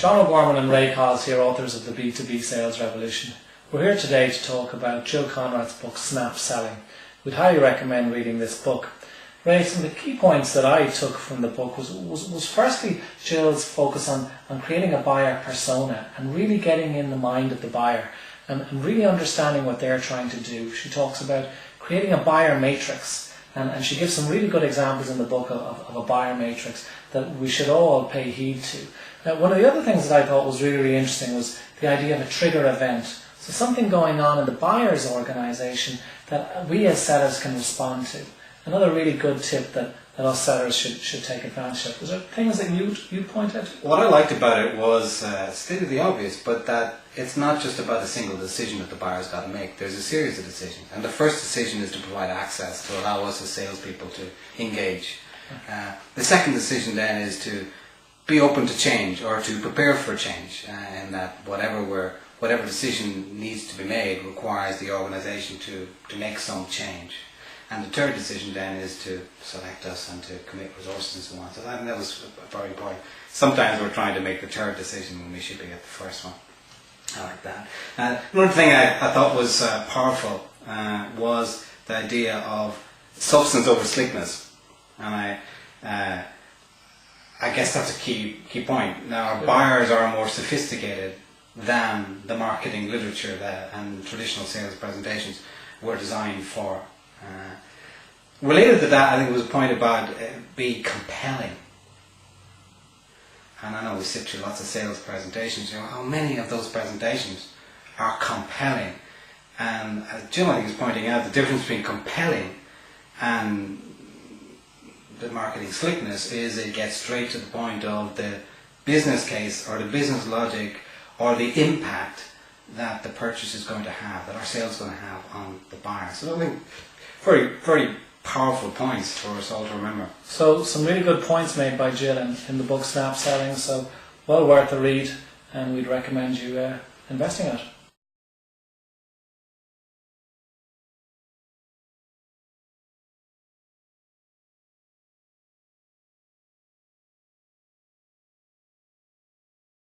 John O'Gorman and Ray Cos here, authors of The B2B Sales Revolution. We're here today to talk about Jill Conrad's book, Snap Selling. We'd highly recommend reading this book. Ray, some of the key points that I took from the book was firstly Jill's focus on creating a buyer persona and really getting in the mind of the buyer and really understanding what they're trying to do. She talks about creating a buyer matrix, and she gives some really good examples in the book of a buyer matrix that we should all pay heed to. Now, one of the other things that I thought was really interesting was the idea of a trigger event. So something going on in the buyer's organisation that we as sellers can respond to. Another really good tip that us sellers should take advantage of. Was there things that you point out? What I liked about it was stated the obvious, but that it's not just about a single decision that the buyer's got to make. There's a series of decisions. And the first decision is to provide access to allow us as salespeople to engage. The second decision then is to be open to change or to prepare for change, and that whatever decision needs to be made requires the organisation to make some change. And the third decision then is to select us and to commit resources and so on. So that was very important. Sometimes we're trying to make the third decision when we should be at the first one. I like that. Another thing I thought was powerful was the idea of substance over slickness. And I guess that's a key point. Now, our buyers are more sophisticated than the marketing literature and traditional sales presentations were designed for. Related to that, I think it was a point about be compelling. And I know we sit through lots of sales presentations. How many of those presentations are compelling? And as Jim, I think, is pointing out, the difference between compelling and the marketing slickness is it gets straight to the point of the business case or the business logic or the impact that the purchase is going to have, that our sales is going to have on the buyer. So I think very, very powerful points for us all to remember. So some really good points made by Jill in the book Snap Selling, so well worth a read, and we'd recommend you investing in it.